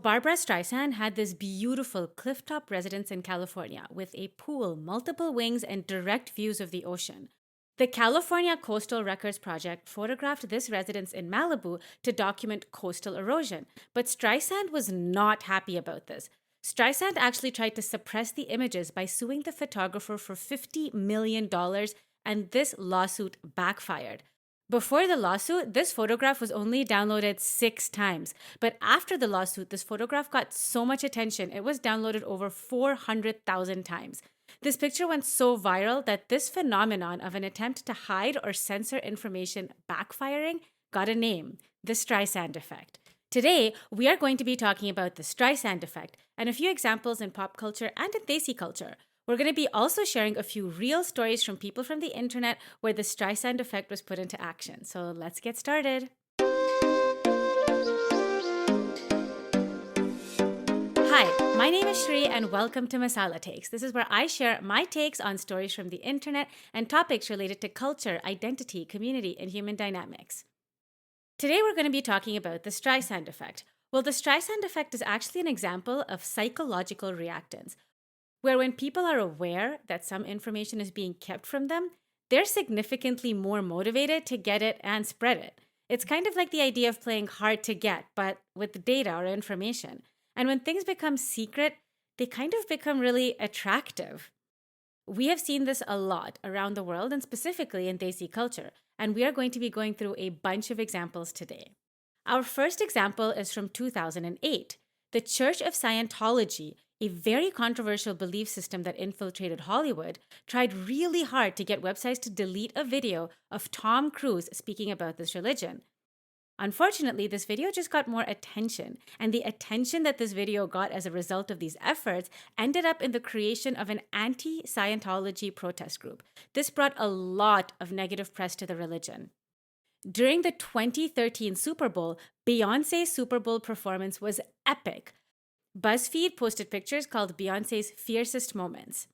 Barbara Streisand had this beautiful clifftop residence in California with a pool, multiple wings, and direct views of the ocean. The California Coastal Records Project photographed this residence in Malibu to document coastal erosion, but Streisand was not happy about this. Streisand actually tried to suppress the images by suing the photographer for $50 million, and this lawsuit backfired. Before the lawsuit, this photograph was only downloaded 6 times. But after the lawsuit, this photograph got so much attention, it was downloaded over 400,000 times. This picture went so viral that this phenomenon of an attempt to hide or censor information backfiring got a name, the Streisand Effect. Today, we are going to be talking about the Streisand Effect and a few examples in pop culture and in Desi culture. We're going to be also sharing a few real stories from people from the internet where the Streisand Effect was put into action. So let's get started. Hi, my name is Shri and welcome to Masala Takes. This is where I share my takes on stories from the internet and topics related to culture, identity, community, and human dynamics. Today we're going to be talking about the Streisand Effect. Well, the Streisand Effect is actually an example of psychological reactance, where when people are aware that some information is being kept from them, they're significantly more motivated to get it and spread it. It's kind of like the idea of playing hard to get, but with data or information. And when things become secret, they kind of become really attractive. We have seen this a lot around the world and specifically in Desi culture, and we are going to be going through a bunch of examples today. Our first example is from 2008. The Church of Scientology, a very controversial belief system that infiltrated Hollywood, tried really hard to get websites to delete a video of Tom Cruise speaking about this religion. Unfortunately, this video just got more attention, and the attention that this video got as a result of these efforts ended up in the creation of an anti-Scientology protest group. This brought a lot of negative press to the religion. During the 2013 Super Bowl, Beyonce's Super Bowl performance was epic. BuzzFeed posted pictures called Beyonce's fiercest moments.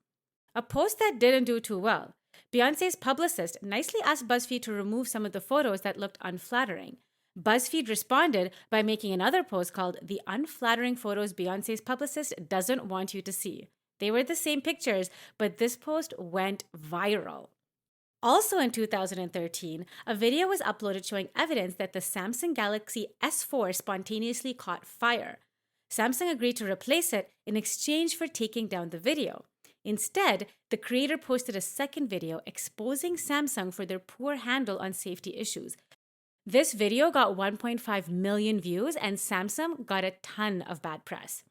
A post that didn't do too well. Beyonce's publicist nicely asked BuzzFeed to remove some of the photos that looked unflattering. BuzzFeed responded by making another post called The Unflattering Photos Beyonce's Publicist Doesn't Want You to See. They were the same pictures, but this post went viral. Also in 2013, a video was uploaded showing evidence that the Samsung Galaxy S4 spontaneously caught fire. Samsung agreed to replace it in exchange for taking down the video. Instead, the creator posted a second video exposing Samsung for their poor handle on safety issues. This video got 1.5 million views and Samsung got a ton of bad press.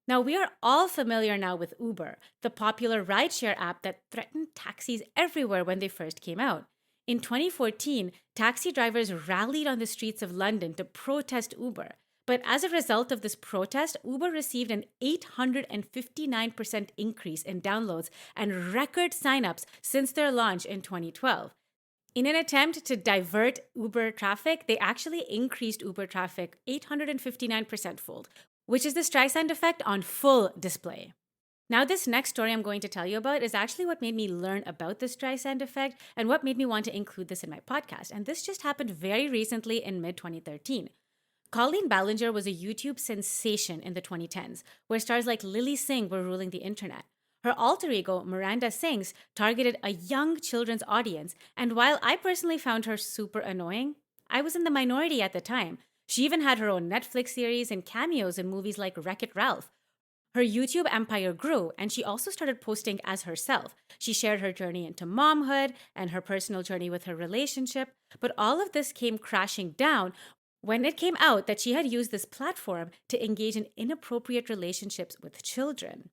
Now, we are all familiar now with Uber, the popular rideshare app that threatened taxis everywhere when they first came out. In 2014, taxi drivers rallied on the streets of London to protest Uber. But as a result of this protest, Uber received an 859% increase in downloads and record signups since their launch in 2012. In an attempt to divert Uber traffic, they actually increased Uber traffic 859% fold, which is the Streisand Effect on full display. Now, this next story I'm going to tell you about is actually what made me learn about the Streisand Effect and what made me want to include this in my podcast. And this just happened very recently in mid-2013. Colleen Ballinger was a YouTube sensation in the 2010s, where stars like Lily Singh were ruling the internet. Her alter ego, Miranda Sings, targeted a young children's audience, and while I personally found her super annoying, I was in the minority at the time. She even had her own Netflix series and cameos in movies like Wreck-It Ralph. Her YouTube empire grew, and she also started posting as herself. She shared her journey into momhood and her personal journey with her relationship, but all of this came crashing down when it came out that she had used this platform to engage in inappropriate relationships with children.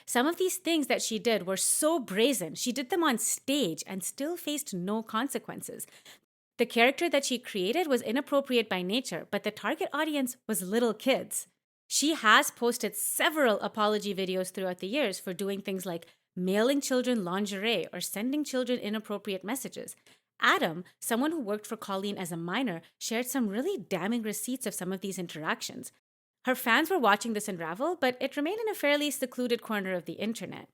Some of these things that she did were so brazen, she did them on stage and still faced no consequences. The character that she created was inappropriate by nature, but the target audience was little kids. She has posted several apology videos throughout the years for doing things like mailing children lingerie or sending children inappropriate messages. Adam, someone who worked for Colleen as a minor, shared some really damning receipts of some of these interactions. Her fans were watching this unravel, but it remained in a fairly secluded corner of the internet.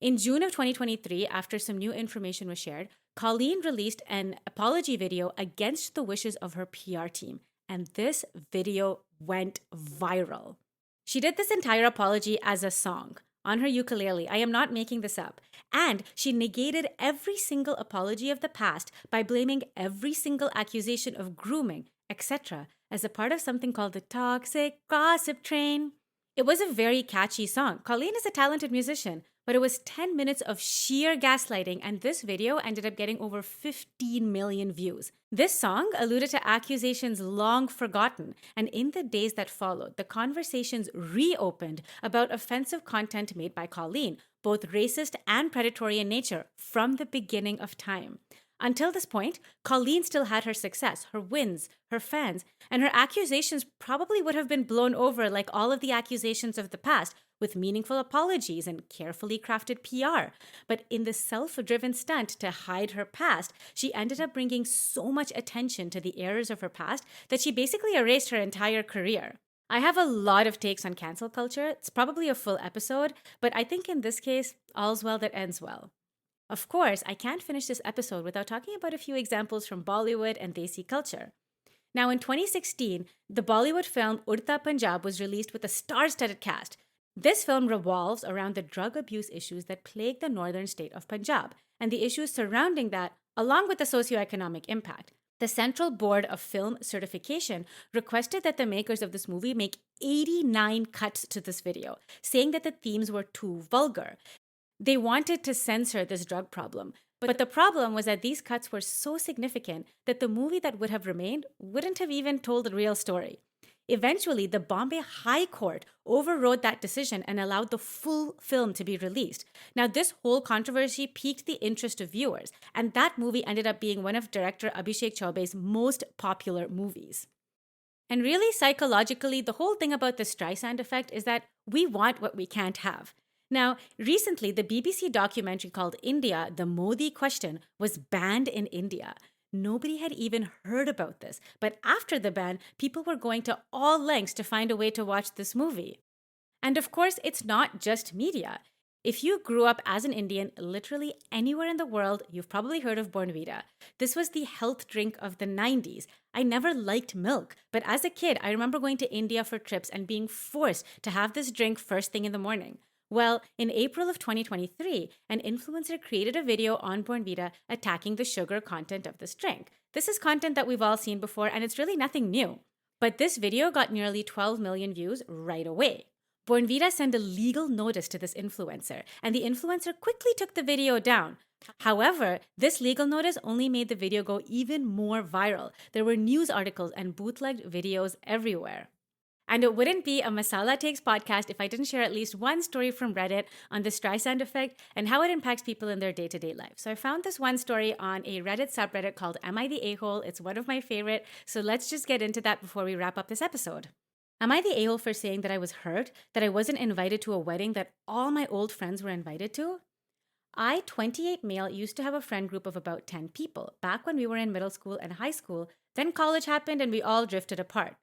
In June of 2023, after some new information was shared, Colleen released an apology video against the wishes of her PR team, and this video went viral. She did this entire apology as a song on her ukulele. I am not making this up. And she negated every single apology of the past by blaming every single accusation of grooming, etc., as a part of something called the toxic gossip train. It was a very catchy song. Colleen is a talented musician, but it was 10 minutes of sheer gaslighting, and this video ended up getting over 15 million views. This song alluded to accusations long forgotten, and in the days that followed, the conversations reopened about offensive content made by Colleen, both racist and predatory in nature, from the beginning of time. Until this point, Colleen still had her success, her wins, her fans, and her accusations probably would have been blown over like all of the accusations of the past, with meaningful apologies and carefully crafted PR. But in the self-driven stunt to hide her past, she ended up bringing so much attention to the errors of her past that she basically erased her entire career. I have a lot of takes on cancel culture. It's probably a full episode, but I think in this case, all's well that ends well. Of course, I can't finish this episode without talking about a few examples from Bollywood and Desi culture. Now, in 2016, the Bollywood film Udta, Punjab was released with a star-studded cast. This film revolves around the drug abuse issues that plague the northern state of Punjab and the issues surrounding that, along with the socioeconomic impact. The Central Board of Film Certification requested that the makers of this movie make 89 cuts to this video, saying that the themes were too vulgar. They wanted to censor this drug problem, but the problem was that these cuts were so significant that the movie that would have remained wouldn't have even told the real story. Eventually, the Bombay High Court overrode that decision and allowed the full film to be released. Now, this whole controversy piqued the interest of viewers, and that movie ended up being one of director Abhishek Chaube's most popular movies. And really, psychologically, the whole thing about the Streisand Effect is that we want what we can't have. Now, recently, the BBC documentary called India, The Modi Question, was banned in India. Nobody had even heard about this, but after the ban, people were going to all lengths to find a way to watch this movie. And of course, it's not just media. If you grew up as an Indian literally anywhere in the world, you've probably heard of Bournvita. This was the health drink of the 90s. I never liked milk, but as a kid, I remember going to India for trips and being forced to have this drink first thing in the morning. Well, in April of 2023, an influencer created a video on Bournvita attacking the sugar content of this drink. This is content that we've all seen before, and it's really nothing new. But this video got nearly 12 million views right away. Bournvita sent a legal notice to this influencer, and the influencer quickly took the video down. However, this legal notice only made the video go even more viral. There were news articles and bootlegged videos everywhere. And it wouldn't be a Masala Takes podcast if I didn't share at least one story from Reddit on the Streisand Effect and how it impacts people in their day-to-day life. So I found this one story on a Reddit subreddit called Am I the A-hole? It's one of my favorite. So let's just get into that before we wrap up this episode. Am I the a-hole for saying that I was hurt, that I wasn't invited to a wedding that all my old friends were invited to? I, 28 male, used to have a friend group of about 10 people back when we were in middle school and high school. Then college happened and we all drifted apart.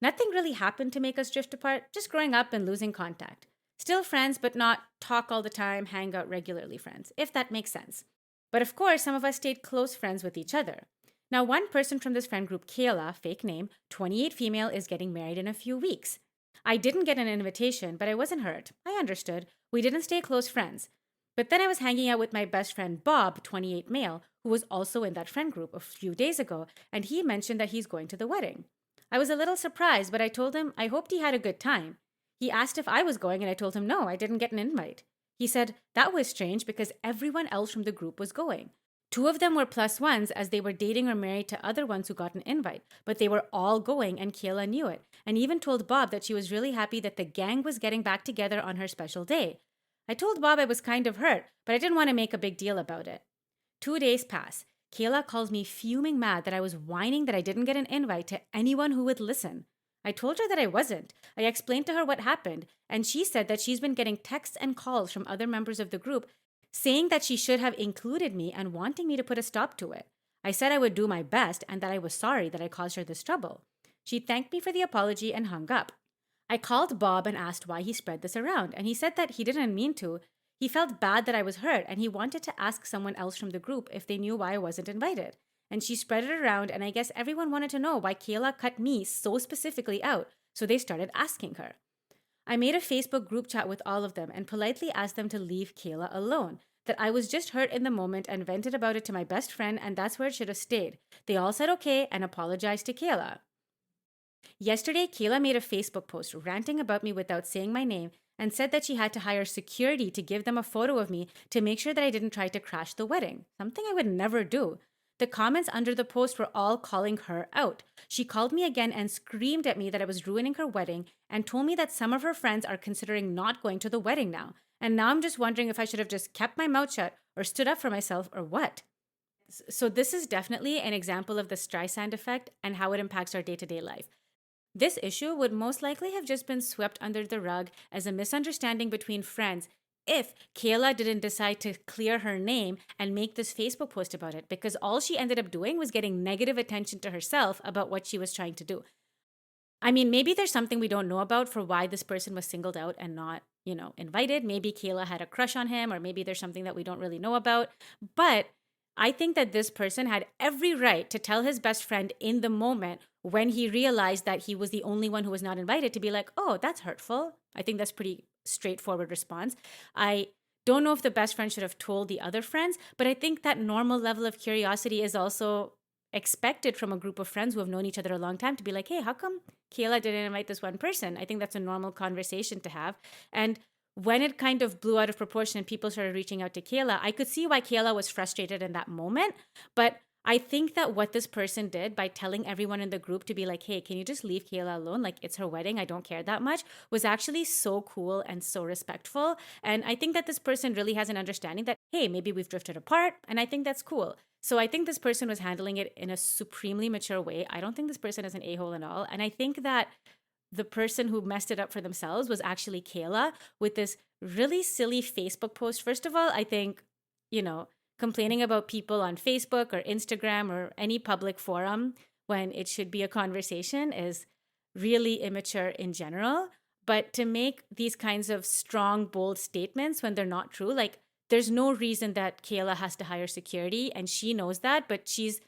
Nothing really happened to make us drift apart, just growing up and losing contact. Still friends, but not talk all the time, hang out regularly friends, if that makes sense. But of course, some of us stayed close friends with each other. Now, one person from this friend group, Kayla, fake name, 28 female, is getting married in a few weeks. I didn't get an invitation, but I wasn't hurt. I understood. We didn't stay close friends. But then I was hanging out with my best friend, Bob, 28 male, who was also in that friend group a few days ago, and he mentioned that he's going to the wedding. I was a little surprised, but I told him I hoped he had a good time. He asked if I was going, and I told him no, I didn't get an invite. He said that was strange because everyone else from the group was going. 2 of them were plus ones as they were dating or married to other ones who got an invite, but they were all going and Kayla knew it, and even told Bob that she was really happy that the gang was getting back together on her special day. I told Bob I was kind of hurt, but I didn't want to make a big deal about it. 2 days pass. Kayla calls me fuming mad that I was whining that I didn't get an invite to anyone who would listen. I told her that I wasn't. I explained to her what happened, and she said that she's been getting texts and calls from other members of the group saying that she should have included me and wanting me to put a stop to it. I said I would do my best and that I was sorry that I caused her this trouble. She thanked me for the apology and hung up. I called Bob and asked why he spread this around, and he said that he didn't mean to. He felt bad that I was hurt, and he wanted to ask someone else from the group if they knew why I wasn't invited. And she spread it around, and I guess everyone wanted to know why Kayla cut me so specifically out, so they started asking her. I made a Facebook group chat with all of them and politely asked them to leave Kayla alone, that I was just hurt in the moment and vented about it to my best friend, and that's where it should have stayed. They all said okay and apologized to Kayla. Yesterday, Kayla made a Facebook post ranting about me without saying my name and said that she had to hire security to give them a photo of me to make sure that I didn't try to crash the wedding, something I would never do. The comments under the post were all calling her out. She called me again and screamed at me that I was ruining her wedding and told me that some of her friends are considering not going to the wedding now. And now I'm just wondering if I should have just kept my mouth shut or stood up for myself or what. So this is definitely an example of the Streisand effect and how it impacts our day-to-day life. This issue would most likely have just been swept under the rug as a misunderstanding between friends if Kayla didn't decide to clear her name and make this Facebook post about it, because all she ended up doing was getting negative attention to herself about what she was trying to do. I mean, maybe there's something we don't know about for why this person was singled out and not, invited. Maybe Kayla had a crush on him, or maybe there's something that we don't really know about. But I think that this person had every right to tell his best friend in the moment when he realized that he was the only one who was not invited to be like, oh, that's hurtful. I think that's pretty straightforward response. I don't know if the best friend should have told the other friends, but I think that normal level of curiosity is also expected from a group of friends who have known each other a long time to be like, hey, how come Kayla didn't invite this one person? I think that's a normal conversation to have. And when it kind of blew out of proportion and people started reaching out to Kayla, I could see why Kayla was frustrated in that moment. But I think that what this person did by telling everyone in the group to be like, hey, can you just leave Kayla alone? Like, it's her wedding. I don't care that much, was actually so cool and so respectful. And I think that this person really has an understanding that, hey, maybe we've drifted apart. And I think that's cool. So I think this person was handling it in a supremely mature way. I don't think this person is an a-hole at all. And I think that the person who messed it up for themselves was actually Kayla with this really silly Facebook post. First of all, I think, complaining about people on Facebook or Instagram or any public forum when it should be a conversation is really immature in general. But to make these kinds of strong, bold statements when they're not true, like there's no reason that Kayla has to hire security, and she knows that, but she's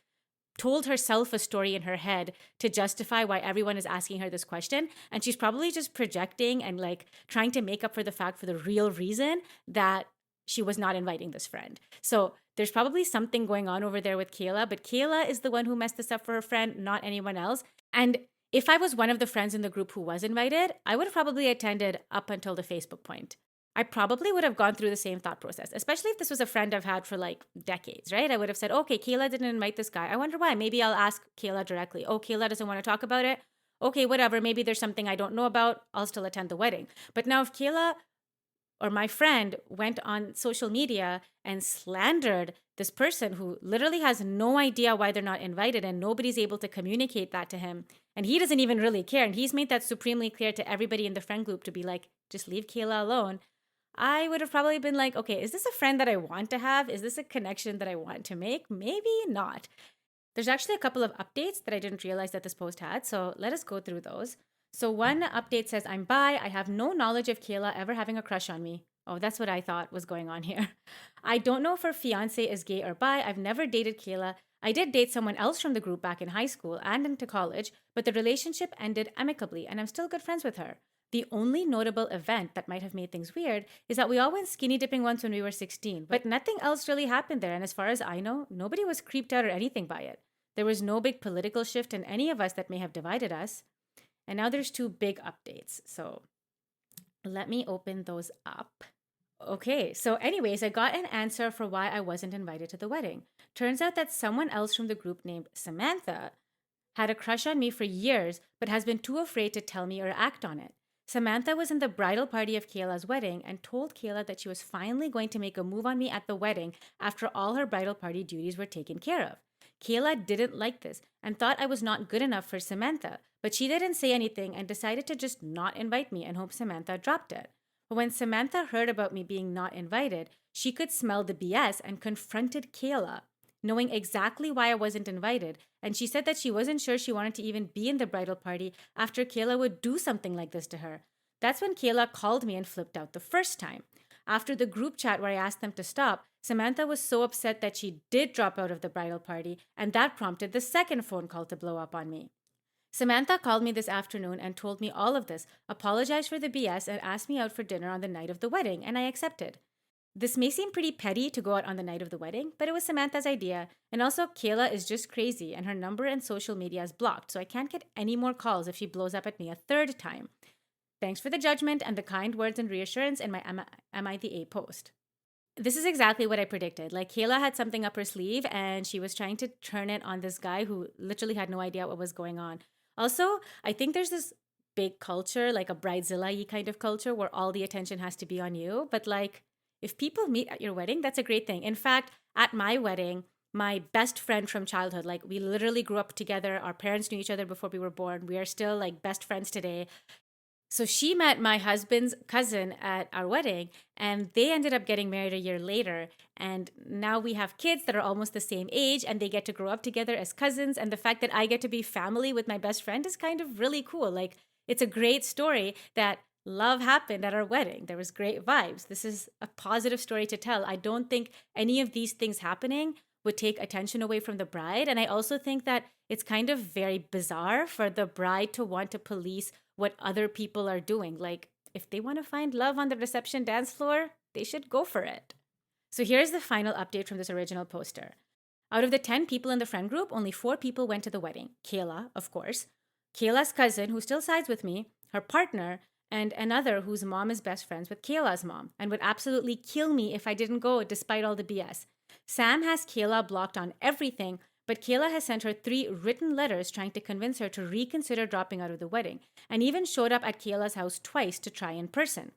told herself a story in her head to justify why everyone is asking her this question. And she's probably just projecting and like trying to make up for the fact for the real reason that she was not inviting this friend. So there's probably something going on over there with Kayla, but Kayla is the one who messed this up for her friend, not anyone else. And if I was one of the friends in the group who was invited, I would have probably attended up until the Facebook point. I probably would have gone through the same thought process, especially if this was a friend I've had for like decades, right? I would have said, okay, Kayla didn't invite this guy. I wonder why. Maybe I'll ask Kayla directly. Oh, Kayla doesn't want to talk about it. Okay, whatever. Maybe there's something I don't know about. I'll still attend the wedding. But now if Kayla or my friend went on social media and slandered this person who literally has no idea why they're not invited and nobody's able to communicate that to him, and he doesn't even really care, and he's made that supremely clear to everybody in the friend group to be like, just leave Kayla alone, I would have probably been like, okay, is this a friend that I want to have? Is this a connection that I want to make? Maybe not. There's actually a couple of updates that I didn't realize that this post had, so let us go through those. So one update says, I'm bi. I have no knowledge of Kayla ever having a crush on me. Oh, that's what I thought was going on here. I don't know if her fiance is gay or bi. I've never dated Kayla. I did date someone else from the group back in high school and into college, but the relationship ended amicably, and I'm still good friends with her. The only notable event that might have made things weird is that we all went skinny dipping once when we were 16, but nothing else really happened there, and as far as I know, nobody was creeped out or anything by it. There was no big political shift in any of us that may have divided us. And now there's two big updates, so let me open those up. Okay, so anyways, I got an answer for why I wasn't invited to the wedding. Turns out that someone else from the group named Samantha had a crush on me for years, but has been too afraid to tell me or act on it. Samantha was in the bridal party of Kayla's wedding and told Kayla that she was finally going to make a move on me at the wedding after all her bridal party duties were taken care of. Kayla didn't like this and thought I was not good enough for Samantha, but she didn't say anything and decided to just not invite me and hope Samantha dropped it. But when Samantha heard about me being not invited, she could smell the BS and confronted Kayla, knowing exactly why I wasn't invited, and she said that she wasn't sure she wanted to even be in the bridal party after Kayla would do something like this to her. That's when Kayla called me and flipped out the first time. After the group chat where I asked them to stop, Samantha was so upset that she did drop out of the bridal party, and that prompted the second phone call to blow up on me. Samantha called me this afternoon and told me all of this, apologized for the BS, and asked me out for dinner on the night of the wedding, and I accepted. This may seem pretty petty to go out on the night of the wedding, but it was Samantha's idea. And also, Kayla is just crazy, and her number and social media is blocked, so I can't get any more calls if she blows up at me a third time. Thanks for the judgment and the kind words and reassurance in my Am I the A post. This is exactly what I predicted. Like, Kayla had something up her sleeve, and she was trying to turn it on this guy who literally had no idea what was going on. Also, I think there's this big culture, like a bridezilla-y kind of culture, where all the attention has to be on you. But like, if people meet at your wedding, that's a great thing. In fact, at my wedding, my best friend from childhood, like we literally grew up together. Our parents knew each other before we were born. We are still like best friends today. So she met my husband's cousin at our wedding, and they ended up getting married a year later. And now we have kids that are almost the same age, and they get to grow up together as cousins. And the fact that I get to be family with my best friend is kind of really cool. Like, it's a great story that love happened at our wedding. There was great vibes. This is a positive story to tell. I don't think any of these things happening would take attention away from the bride. And I also think that it's kind of very bizarre for the bride to want to police what other people are doing. Like, if they want to find love on the reception dance floor, they should go for it. So here's the final update from this original poster. Out of the 10 people in the friend group, only 4 people went to the wedding. Kayla, of course, Kayla's cousin, who still sides with me, her partner, and another whose mom is best friends with Kayla's mom and would absolutely kill me if I didn't go despite all the BS. Sam has Kayla blocked on everything, but Kayla has sent her 3 written letters trying to convince her to reconsider dropping out of the wedding, and even showed up at Kayla's house twice to try in person.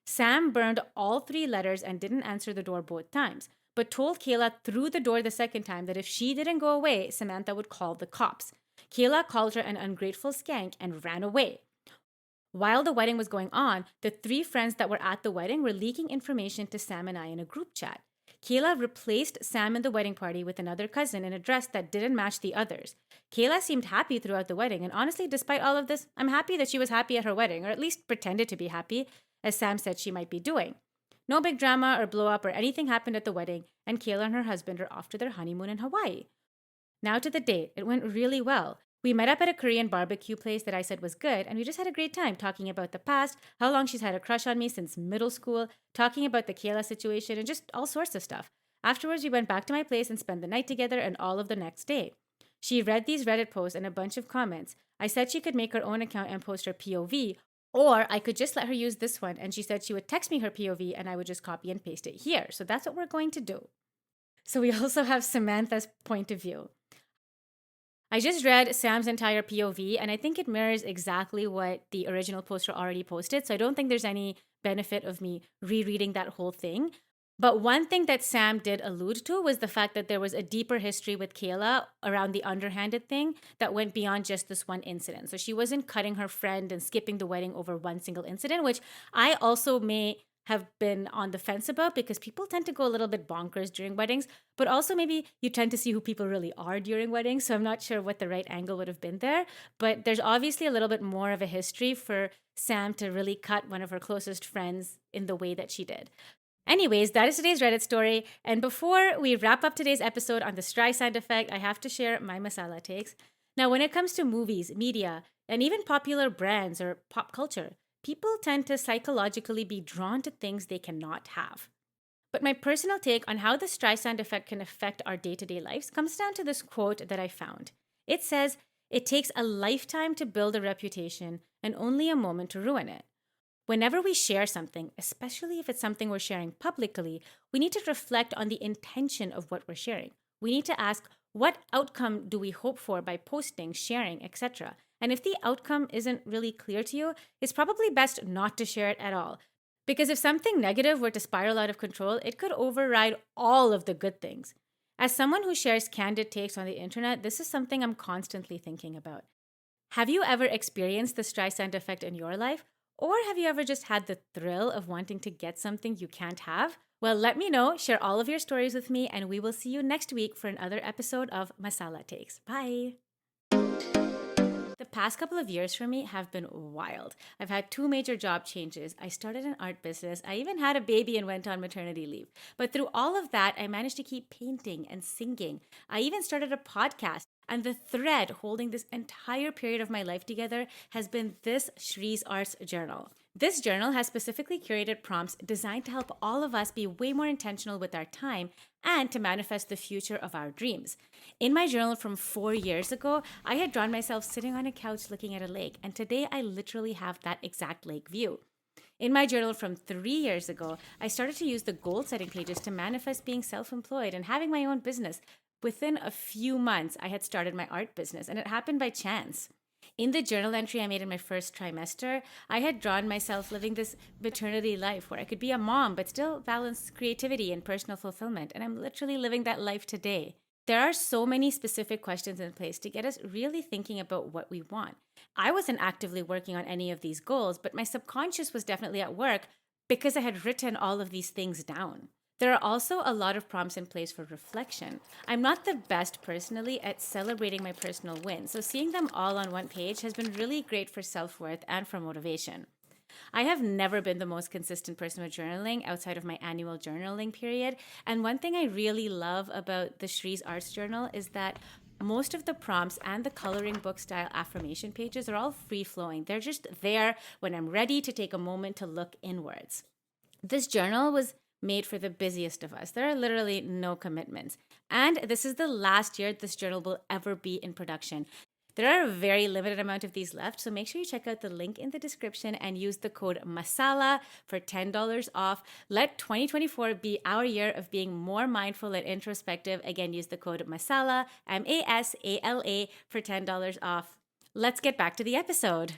Sam burned all 3 letters and didn't answer the door both times, but told Kayla through the door the second time that if she didn't go away, Samantha would call the cops. Kayla called her an ungrateful skank and ran away. While the wedding was going on, the 3 friends that were at the wedding were leaking information to Sam and I in a group chat. Kayla replaced Sam in the wedding party with another cousin in a dress that didn't match the others. Kayla seemed happy throughout the wedding, and honestly, despite all of this, I'm happy that she was happy at her wedding, or at least pretended to be happy, as Sam said she might be doing. No big drama or blow up or anything happened at the wedding, and Kayla and her husband are off to their honeymoon in Hawaii. Now to the date. It went really well. We met up at a Korean barbecue place that I said was good, and we just had a great time talking about the past, how long she's had a crush on me since middle school, talking about the Kayla situation, and just all sorts of stuff. Afterwards, we went back to my place and spent the night together and all of the next day. She read these Reddit posts and a bunch of comments. I said she could make her own account and post her POV, or I could just let her use this one, and she said she would text me her POV and I would just copy and paste it here. So that's what we're going to do. So we also have Samantha's point of view. I just read Sam's entire POV, and I think it mirrors exactly what the original poster already posted, so I don't think there's any benefit of me rereading that whole thing. But one thing that Sam did allude to was the fact that there was a deeper history with Kayla around the underhanded thing that went beyond just this one incident. So she wasn't cutting her friend and skipping the wedding over one single incident, which I also may have been on the fence about because people tend to go a little bit bonkers during weddings, but also maybe you tend to see who people really are during weddings. So I'm not sure what the right angle would have been there, but there's obviously a little bit more of a history for Sam to really cut one of her closest friends in the way that she did. Anyways, that is today's Reddit story. And before we wrap up today's episode on the Streisand Effect, I have to share my masala takes. Now, when it comes to movies, media, and even popular brands or pop culture, people tend to psychologically be drawn to things they cannot have. But my personal take on how the Streisand effect can affect our day-to-day lives comes down to this quote that I found. It says, "It takes a lifetime to build a reputation and only a moment to ruin it." Whenever we share something, especially if it's something we're sharing publicly, we need to reflect on the intention of what we're sharing. We need to ask, what outcome do we hope for by posting, sharing, etc.? And if the outcome isn't really clear to you, it's probably best not to share it at all. Because if something negative were to spiral out of control, it could override all of the good things. As someone who shares candid takes on the internet, this is something I'm constantly thinking about. Have you ever experienced the Streisand effect in your life? Or have you ever just had the thrill of wanting to get something you can't have? Well, let me know, share all of your stories with me, and we will see you next week for another episode of Masala Takes. Bye! The past couple of years for me have been wild. I've had 2 major job changes. I started an art business. I even had a baby and went on maternity leave. But through all of that, I managed to keep painting and singing. I even started a podcast. And the thread holding this entire period of my life together has been this Shree's Arts Journal. This journal has specifically curated prompts designed to help all of us be way more intentional with our time and to manifest the future of our dreams. In my journal from 4 years ago, I had drawn myself sitting on a couch looking at a lake, and today I literally have that exact lake view. In my journal from 3 years ago, I started to use the goal setting pages to manifest being self-employed and having my own business. Within a few months, I had started my art business, and it happened by chance. In the journal entry I made in my first trimester, I had drawn myself living this maternity life where I could be a mom but still balance creativity and personal fulfillment, and I'm literally living that life today. There are so many specific questions in place to get us really thinking about what we want. I wasn't actively working on any of these goals, but my subconscious was definitely at work because I had written all of these things down. There are also a lot of prompts in place for reflection. I'm not the best personally at celebrating my personal wins, so seeing them all on one page has been really great for self-worth and for motivation. I have never been the most consistent person with journaling outside of my annual journaling period, and one thing I really love about the Shree's Arts Journal is that most of the prompts and the coloring book style affirmation pages are all free-flowing. They're just there when I'm ready to take a moment to look inwards. This journal was made for the busiest of us. There are literally no commitments. And this is the last year this journal will ever be in production. There are a very limited amount of these left, so make sure you check out the link in the description and use the code MASALA for $10 off. Let 2024 be our year of being more mindful and introspective. Again, use the code MASALA, MASALA, for $10 off. Let's get back to the episode.